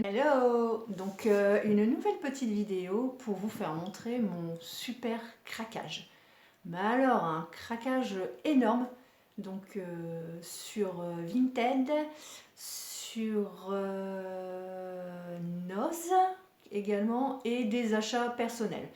Hello! Donc une nouvelle petite vidéo pour vous faire montrer mon super craquage. Mais alors un craquage énorme, donc sur Vinted, sur Noz également et des achats personnels.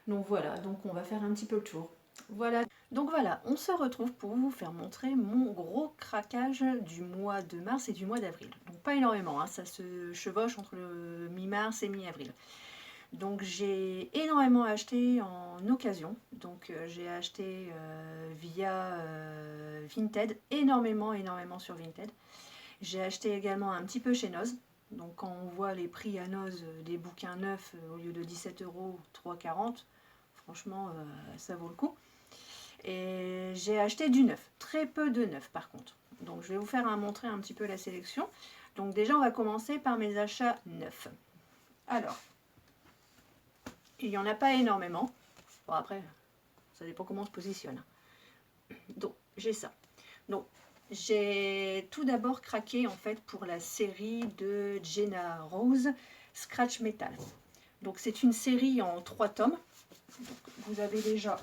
Donc voilà, donc on va faire un petit peu le tour. Voilà, donc voilà, on se retrouve pour vous faire montrer mon gros craquage du mois de mars et du mois d'avril. Donc pas énormément, hein, ça se chevauche entre le mi-mars et mi-avril. Donc j'ai énormément acheté en occasion, donc j'ai acheté via Vinted, énormément sur Vinted. J'ai acheté également un petit peu chez Noz. Donc quand on voit les prix à Noz des bouquins neufs au lieu de 17 €, 3,40 €, franchement ça vaut le coup. Et j'ai acheté du neuf, très peu de neuf par contre. Donc je vais vous faire montrer un petit peu la sélection. Donc déjà on va commencer par mes achats neufs. Alors, il n'y en a pas énormément. Bon après, ça dépend comment on se positionne. Donc j'ai ça. Donc j'ai tout d'abord craqué en fait pour la série de Jenna Rose, Scratch Metal. Donc c'est une série en 3 tomes. Donc, vous avez déjà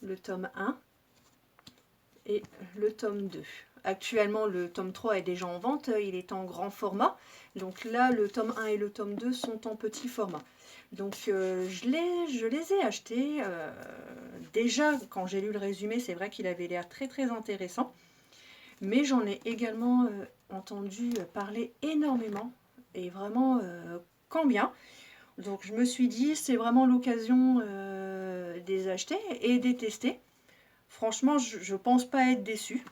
le tome 1 et le tome 2. Actuellement, le tome 3 est déjà en vente, il est en grand format. Donc là, le tome 1 et le tome 2 sont en petit format. Donc je les ai achetés. Déjà, quand j'ai lu le résumé, c'est vrai qu'il avait l'air très intéressant. Mais j'en ai également entendu parler énormément. Et vraiment, quand bien. Donc je me suis dit, c'est vraiment l'occasion de les acheter et de les tester. Franchement, je pense pas être déçue.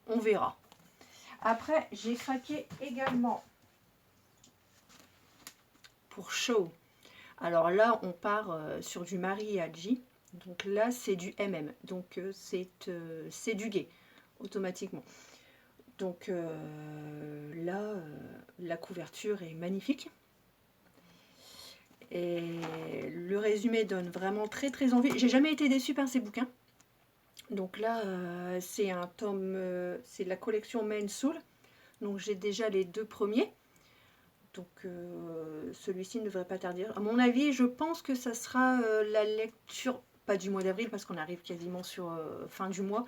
On verra. Après, j'ai craqué également pour Show. Alors là, on part sur du mariachi. Donc là, c'est du MM. Donc c'est du gay, automatiquement. Donc là, la couverture est magnifique. Et le résumé donne vraiment très envie. J'ai jamais été déçue par ces bouquins. Donc là, c'est un tome, c'est la collection Main Soul. Donc j'ai déjà les 2 premiers. Donc celui-ci ne devrait pas tardir. À mon avis, je pense que ça sera la lecture, pas du mois d'avril, parce qu'on arrive quasiment sur fin du mois,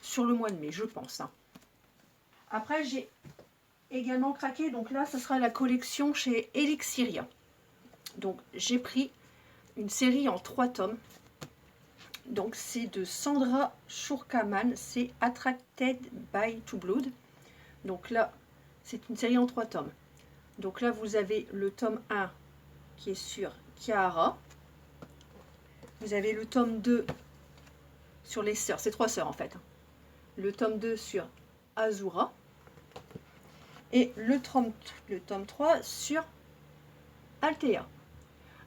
sur le mois de mai, je pense. Hein. Après, j'ai également craqué. Donc là, ce sera la collection chez Elixiria. Donc j'ai pris une série en 3 tomes. Donc c'est de Sandra Shurkaman, c'est Attracted by to Blood. Donc là, c'est une série en 3 tomes. Donc là, vous avez le tome 1 qui est sur Kiara. Vous avez le tome 2 sur les sœurs, c'est 3 sœurs en fait. Le tome 2 sur Azura. Et le tome 3 sur Althea.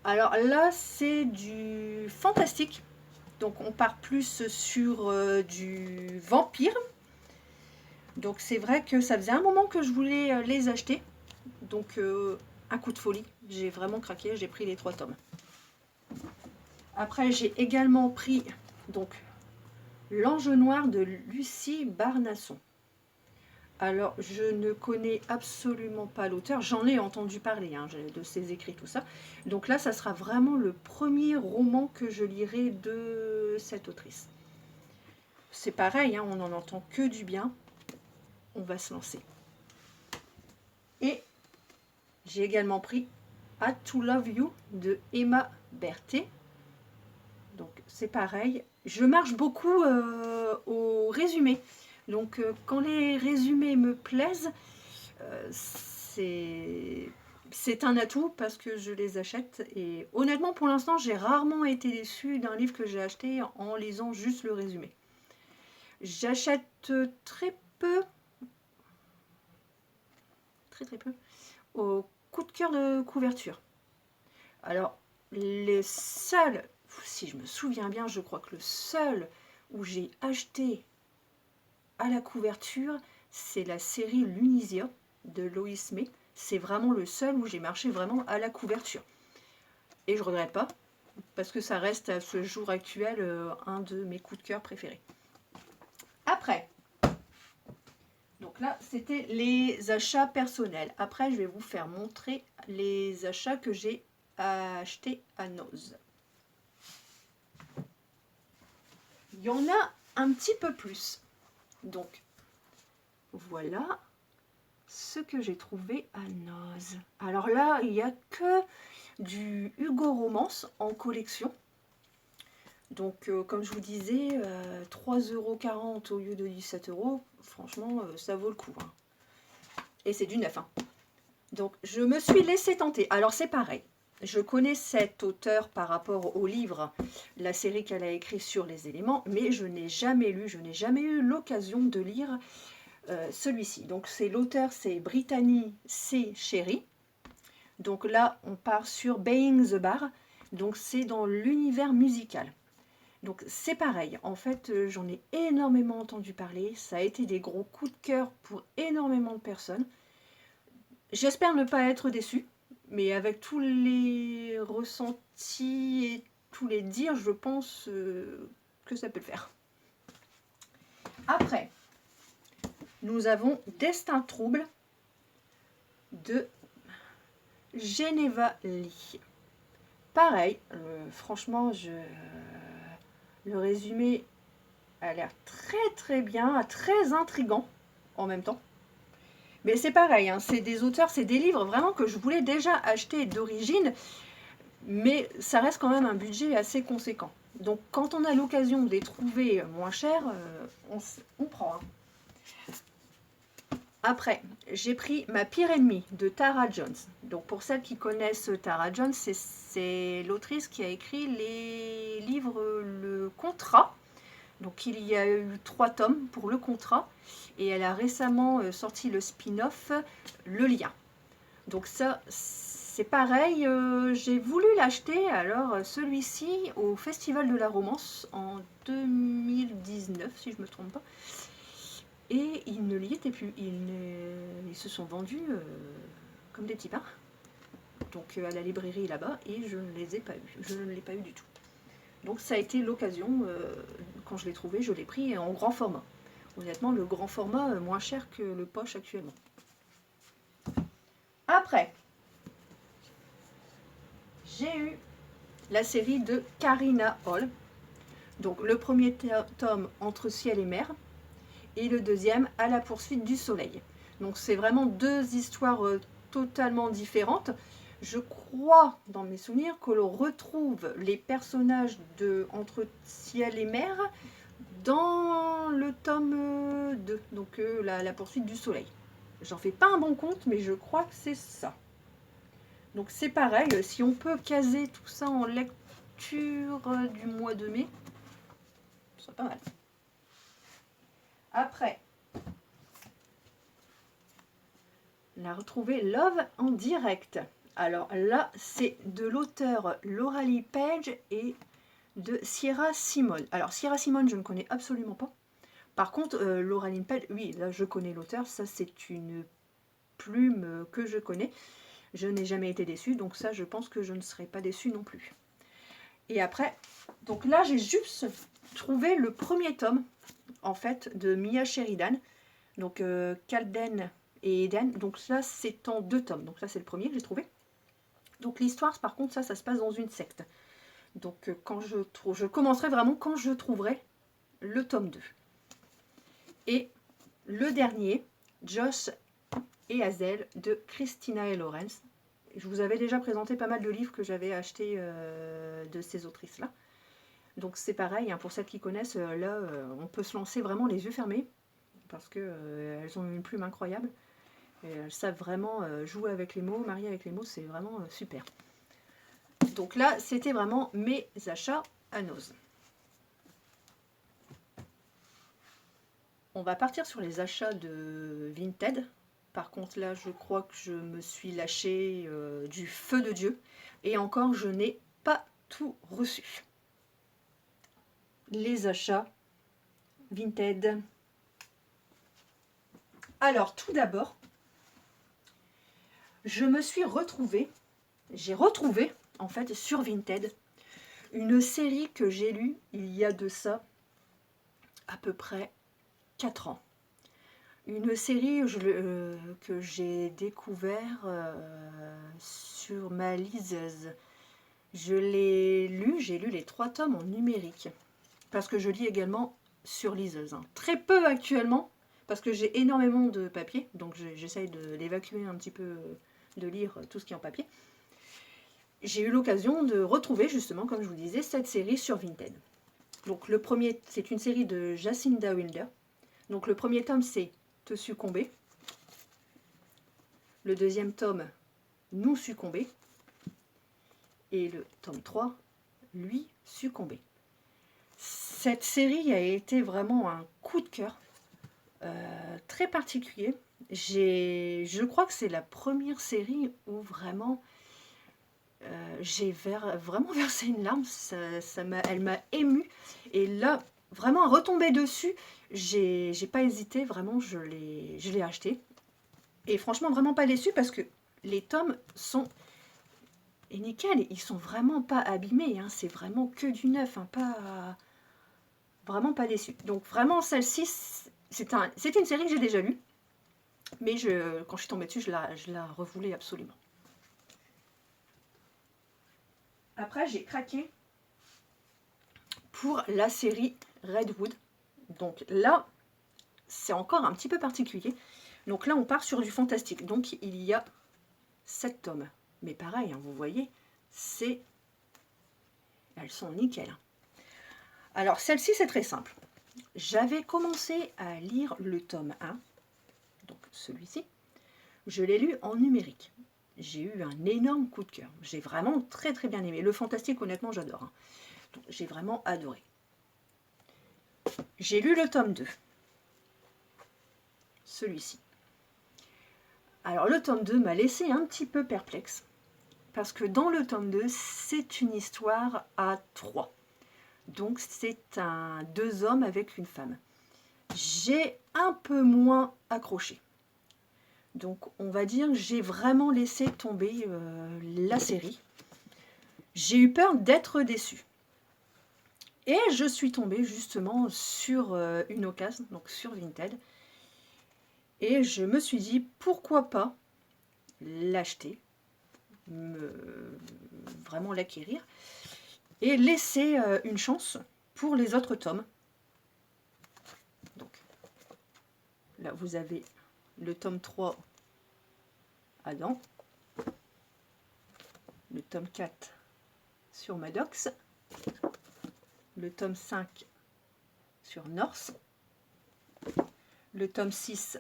Alors là, c'est du fantastique. Donc on part plus sur du vampire. Donc c'est vrai que ça faisait un moment que je voulais les acheter. Donc un coup de folie, j'ai vraiment craqué, j'ai pris les 3 tomes. Après j'ai également pris donc L'Ange Noir de Lucie Barnasson. Alors je ne connais absolument pas l'auteur, j'en ai entendu parler hein, de ses écrits, tout ça. Donc là ça sera vraiment le premier roman que je lirai de cette autrice. C'est pareil, hein, on n'en entend que du bien, on va se lancer. Et j'ai également pris Had to Love You de Emma Berthet. Donc c'est pareil. Je marche beaucoup au résumé. Donc quand les résumés me plaisent, c'est un atout parce que je les achète. Et honnêtement, pour l'instant, j'ai rarement été déçue d'un livre que j'ai acheté en lisant juste le résumé. J'achète très peu au coup de cœur de couverture. Alors, les seuls, si je me souviens bien, je crois que le seul où j'ai acheté à la couverture, c'est la série Lunisia de Lois May. C'est vraiment le seul où j'ai marché vraiment à la couverture. Et je ne regrette pas, parce que ça reste à ce jour actuel un de mes coups de cœur préférés. Après, Donc là, c'était les achats personnels. Après, je vais vous faire montrer les achats que j'ai achetés à Noz. Il y en a un petit peu plus. Donc, voilà ce que j'ai trouvé à Noz. Alors là, il n'y a que du Hugo Romance en collection. Donc, comme je vous disais, 3,40 € au lieu de 17 €. Franchement, ça vaut le coup. Hein. Et c'est du neuf. Hein. Donc, je me suis laissée tenter. Alors, c'est pareil. Je connais cet auteur par rapport au livre, la série qu'elle a écrite sur les éléments, mais je n'ai jamais lu, je n'ai jamais eu l'occasion de lire celui-ci. Donc, c'est l'auteur, c'est Brittany C. Cherry. Donc là, on part sur Being the Bar. Donc, c'est dans l'univers musical. Donc c'est pareil, en fait j'en ai énormément entendu parler, ça a été des gros coups de cœur pour énormément de personnes. J'espère ne pas être déçue, mais avec tous les ressentis et tous les dires, je pense que ça peut le faire. Après, nous avons Destin trouble de Geneva Lee. Pareil, franchement, le résumé a l'air très très bien, très intriguant en même temps. Mais c'est pareil, hein, c'est des auteurs, c'est des livres vraiment que je voulais déjà acheter d'origine, mais ça reste quand même un budget assez conséquent. Donc quand on a l'occasion de les trouver moins chers, on prend. Hein. Après, j'ai pris Ma pire ennemie de Tara Jones. Donc pour celles qui connaissent Tara Jones, c'est l'autrice qui a écrit les livres Le Contrat. Donc il y a eu 3 tomes pour Le Contrat et elle a récemment sorti le spin-off Le Lien. Donc ça c'est pareil, j'ai voulu l'acheter alors celui-ci au Festival de la Romance en 2019 si je ne me trompe pas. Et il ne l'y était plus, ils se sont vendus comme des petits pains. Donc à la librairie là-bas et je ne les ai pas eus, je ne l'ai pas eu du tout. Donc ça a été l'occasion, quand je l'ai trouvé, je l'ai pris en grand format. Honnêtement, le grand format, moins cher que le poche actuellement. Après, j'ai eu la série de Karina Hall. Donc le premier tome, Entre ciel et mer, et le deuxième, À la poursuite du soleil. Donc c'est vraiment 2 histoires totalement différentes. Je crois, dans mes souvenirs, que l'on retrouve les personnages de Entre ciel et mer dans le tome 2, donc la poursuite du soleil. J'en fais pas un bon compte, mais je crois que c'est ça. Donc c'est pareil, si on peut caser tout ça en lecture du mois de mai, ce serait pas mal. Après, on a retrouvé Love en direct. Alors là, c'est de l'auteur Lauralie Page et de Sierra Simone. Alors Sierra Simone, je ne connais absolument pas. Par contre, Lauralie Page, oui, là je connais l'auteur, ça c'est une plume que je connais. Je n'ai jamais été déçue, donc ça je pense que je ne serai pas déçue non plus. Et après, donc là j'ai juste trouvé le premier tome, en fait, de Mia Sheridan, donc Calden et Eden. Donc là c'est en 2 tomes, donc là c'est le premier que j'ai trouvé. Donc l'histoire, par contre, ça se passe dans une secte. Donc quand je commencerai vraiment quand je trouverai le tome 2. Et le dernier, Josh et Hazel de Christina et Lawrence. Je vous avais déjà présenté pas mal de livres que j'avais achetés de ces autrices-là. Donc c'est pareil, hein, pour celles qui connaissent, là, on peut se lancer vraiment les yeux fermés, parce qu'elles ont une plume incroyable. Et elles savent vraiment jouer avec les mots, marier avec les mots, c'est vraiment super. Donc là, c'était vraiment mes achats à Noz. On va partir sur les achats de Vinted. Par contre, là, je crois que je me suis lâchée du feu de Dieu. Et encore, je n'ai pas tout reçu. Les achats Vinted. Alors, tout d'abord, j'ai retrouvé, en fait, sur Vinted, une série que j'ai lue il y a de ça à peu près 4 ans. Une série que j'ai découvert sur ma liseuse. J'ai lu les 3 tomes en numérique. Parce que je lis également sur liseuse. Hein. Très peu actuellement, parce que j'ai énormément de papier. Donc j'essaye d'évacuer un petit peu, de lire tout ce qui est en papier. J'ai eu l'occasion de retrouver justement, comme je vous disais, cette série sur Vinted. Donc le premier, c'est une série de Jacinda Wilder. Donc le premier tome, c'est Te succomber. Le deuxième tome, Nous succomber. Et le tome 3, Lui succomber. Cette série a été vraiment un coup de cœur, très particulier. Je crois que c'est la première série où vraiment j'ai vraiment versé une larme, elle m'a émue. Et là, vraiment retomber dessus, j'ai pas hésité, vraiment, je l'ai acheté. Et franchement, vraiment pas déçue parce que les tomes sont nickel, ils sont vraiment pas abîmés, hein, c'est vraiment que du neuf, hein, vraiment pas déçu. Donc vraiment, celle-ci, c'est une série que j'ai déjà lue, mais quand je suis tombée dessus, je la revoulais absolument. Après, j'ai craqué pour la série Redwood. Donc là, c'est encore un petit peu particulier. Donc là, on part sur du fantastique. Donc il y a 7 tomes. Mais pareil, hein, vous voyez, elles sont nickel. Alors celle-ci, c'est très simple. J'avais commencé à lire le tome 1, donc celui-ci. Je l'ai lu en numérique. J'ai eu un énorme coup de cœur. J'ai vraiment très très bien aimé. Le fantastique, honnêtement, j'adore. Hein. J'ai vraiment adoré. J'ai lu le tome 2. Celui-ci. Alors le tome 2 m'a laissé un petit peu perplexe. Parce que dans le tome 2, c'est une histoire à 3. Donc c'est 2 hommes avec une femme. J'ai un peu moins accroché. Donc on va dire que j'ai vraiment laissé tomber la série. J'ai eu peur d'être déçue. Et je suis tombée justement sur une occasion, donc sur Vinted. Et je me suis dit pourquoi pas l'acheter, vraiment l'acquérir, et laisser une chance pour les autres tomes. Donc là vous avez le tome 3 Adam, le tome 4 sur Maddox, le tome 5 sur Norse, le tome 6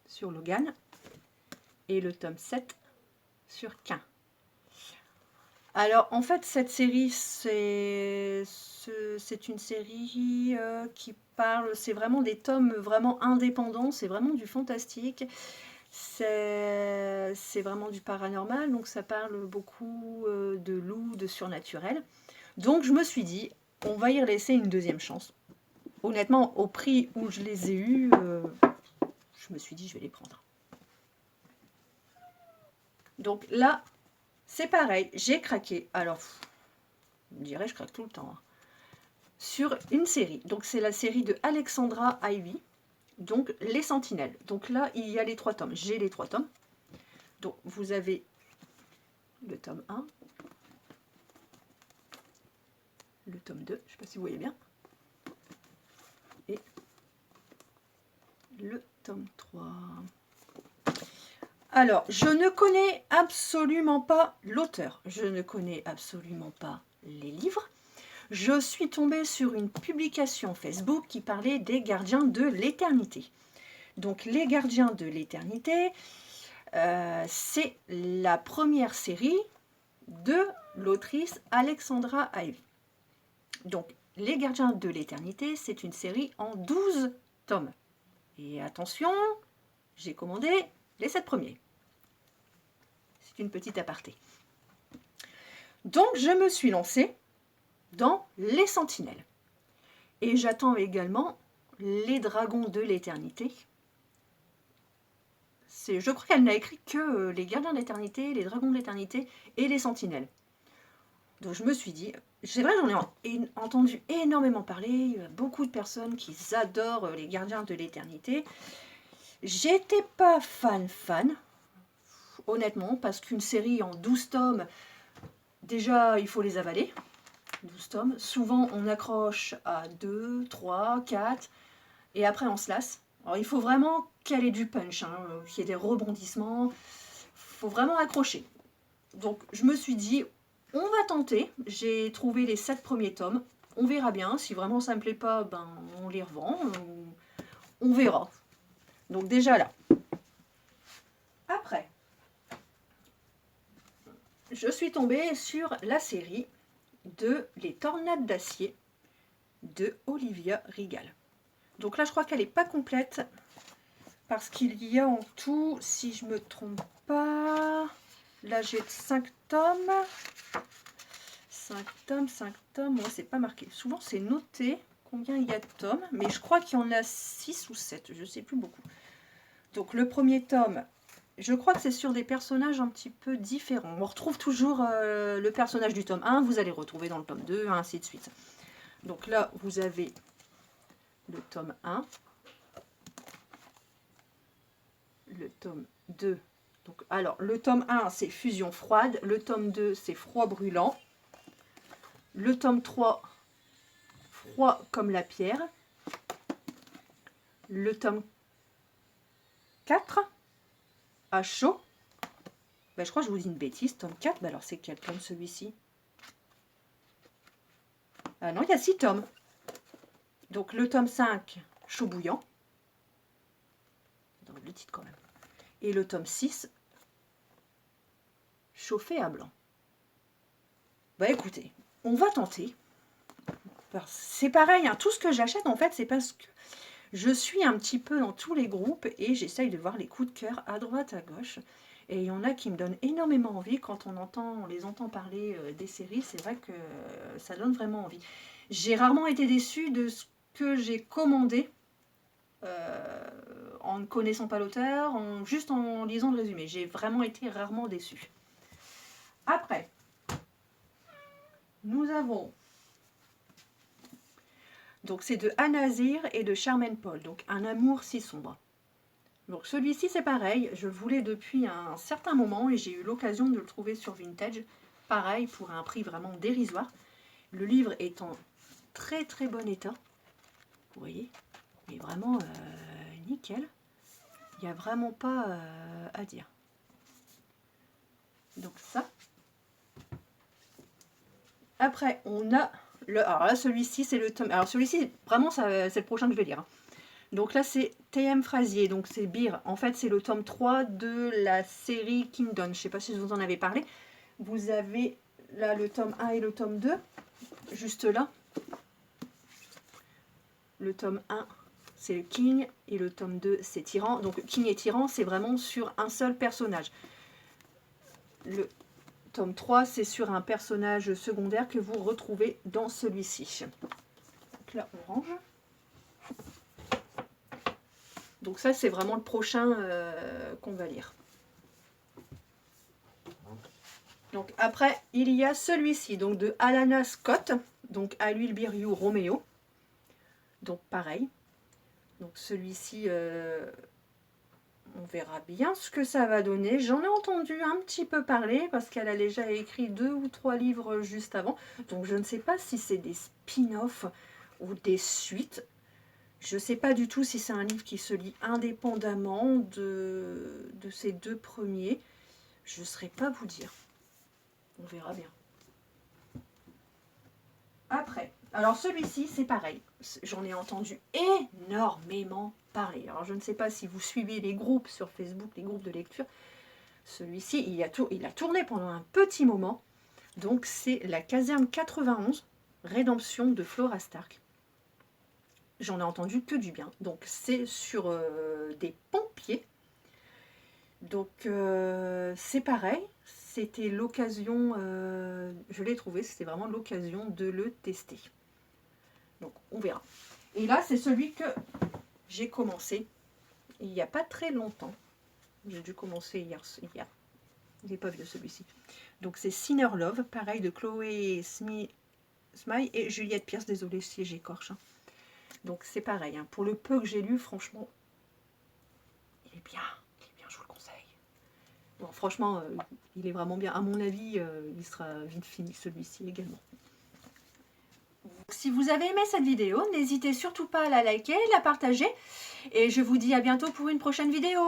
sur Logan et le tome 7 sur Cain. Alors en fait cette série c'est une série qui parle, c'est vraiment des tomes vraiment indépendants, c'est vraiment du fantastique, c'est vraiment du paranormal, donc ça parle beaucoup de loups, de surnaturel. Donc je me suis dit, on va y laisser une deuxième chance. Honnêtement, au prix où je les ai eus, je me suis dit, je vais les prendre. Donc là, c'est pareil, j'ai craqué. Alors, je dirais, je craque tout le temps. Hein. Sur une série. Donc c'est la série de Alexandra Ivy. Donc Les Sentinelles. Donc là, il y a les 3 tomes. J'ai les 3 tomes. Donc vous avez le tome 1. Le tome 2. Je ne sais pas si vous voyez bien. Et le tome 3. Alors, je ne connais absolument pas l'auteur. Je ne connais absolument pas les livres. Je suis tombée sur une publication Facebook qui parlait des Gardiens de l'Éternité. Donc, les Gardiens de l'Éternité, c'est la première série de l'autrice Alexandra Ivy. Donc, les Gardiens de l'Éternité, c'est une série en 12 tomes. Et attention, j'ai commandé les 7 premiers. C'est une petite aparté. Donc, je me suis lancée dans Les Sentinelles. Et j'attends également Les Dragons de l'Éternité. Je crois qu'elle n'a écrit que Les Gardiens de l'Éternité, Les Dragons de l'Éternité et Les Sentinelles. Donc je me suis dit, c'est vrai, j'en ai entendu énormément parler, il y a beaucoup de personnes qui adorent Les Gardiens de l'Éternité. J'étais pas fan, honnêtement, parce qu'une série en 12 tomes, déjà, il faut les avaler. 12 tomes. Souvent, on accroche à 2, 3, 4, et après, on se lasse. Alors, il faut vraiment qu'elle ait du punch, hein, qu'il y ait des rebondissements. Il faut vraiment accrocher. Donc, je me suis dit, on va tenter. J'ai trouvé les 7 premiers tomes. On verra bien. Si vraiment ça ne me plaît pas, ben, on les revend. On verra. Donc, déjà là. Après, je suis tombée sur la série de Les Tornades d'acier de Olivia Rigal. Donc là, je crois qu'elle n'est pas complète parce qu'il y a en tout, si je me trompe pas, là j'ai 5 tomes. 5 tomes, moi c'est pas marqué. Souvent c'est noté combien il y a de tomes, mais je crois qu'il y en a 6 ou 7, je sais plus beaucoup. Donc le premier tome, je crois que c'est sur des personnages un petit peu différents. On retrouve toujours le personnage du tome 1, vous allez retrouver dans le tome 2, ainsi de suite. Donc là, vous avez le tome 1, le tome 2. Donc, alors, le tome 1, c'est fusion froide. Le tome 2, c'est froid brûlant. Le tome 3, froid comme la pierre. Le tome 4, à chaud. Ben, je crois que je vous dis une bêtise. Tome 4, ben alors c'est quel tome celui-ci? Ah non, il y a 6 tomes. Donc, le tome 5, chaud bouillant. Donc, le titre quand même. Et le tome 6, chauffé à blanc. Bah écoutez, on va tenter. C'est pareil, hein, tout ce que j'achète en fait, c'est parce que je suis un petit peu dans tous les groupes et j'essaye de voir les coups de cœur à droite, à gauche. Et il y en a qui me donnent énormément envie quand on les entend parler des séries. C'est vrai que ça donne vraiment envie. J'ai rarement été déçue de ce que j'ai commandé en ne connaissant pas l'auteur, juste en lisant le résumé. J'ai vraiment été rarement déçue. Après, nous avons... Donc c'est de Anne Azir et de Charmaine Paul. Donc Un amour si sombre. Donc celui-ci c'est pareil, je le voulais depuis un certain moment et j'ai eu l'occasion de le trouver sur Vintage. Pareil, pour un prix vraiment dérisoire. Le livre est en très très bon état. Vous voyez, il est vraiment nickel. Il n'y a vraiment pas à dire. Donc ça. Après on a... Alors là celui-ci c'est le tome... Alors celui-ci vraiment c'est le prochain que je vais lire. Donc là, c'est T.M. Frazier, donc c'est Beer. En fait, c'est le tome 3 de la série Kingdom. Je ne sais pas si je vous en avais parlé. Vous avez là le tome 1 et le tome 2, juste là. Le tome 1, c'est le King, et le tome 2, c'est Tyran. Donc King et Tyran, c'est vraiment sur un seul personnage. Le tome 3, c'est sur un personnage secondaire que vous retrouvez dans celui-ci. Donc là, on range. Donc ça, c'est vraiment le prochain qu'on va lire. Donc après, il y a celui-ci, donc de Alana Scott, donc À l'huile Biryu Roméo. Donc pareil. Donc celui-ci, on verra bien ce que ça va donner. J'en ai entendu un petit peu parler parce qu'elle a déjà écrit 2 ou 3 livres juste avant. Donc je ne sais pas si c'est des spin-offs ou des suites. Je ne sais pas du tout si c'est un livre qui se lit indépendamment de ces 2 premiers. Je ne saurais pas vous dire. On verra bien. Après, alors celui-ci, c'est pareil. J'en ai entendu énormément parler. Alors je ne sais pas si vous suivez les groupes sur Facebook, les groupes de lecture. Celui-ci, il a tourné pendant un petit moment. Donc c'est La Caserne 91, Rédemption de Flora Stark. J'en ai entendu que du bien. Donc c'est sur des pompiers. Donc c'est pareil. C'était l'occasion, je l'ai trouvé, c'était vraiment l'occasion de le tester. Donc on verra. Et là, c'est celui que j'ai commencé il n'y a pas très longtemps. J'ai dû commencer hier. Il n'est pas vieux celui-ci. Donc c'est Sinner Love, pareil, de Chloé Smile et Juliette Pierce. Désolée si j'écorche. Hein. Donc c'est pareil. Hein. Pour le peu que j'ai lu, franchement, il est bien, je vous le conseille. Bon, franchement, il est vraiment bien. À mon avis, il sera vite fini celui-ci également. Si vous avez aimé cette vidéo, n'hésitez surtout pas à la liker, la partager. Et je vous dis à bientôt pour une prochaine vidéo.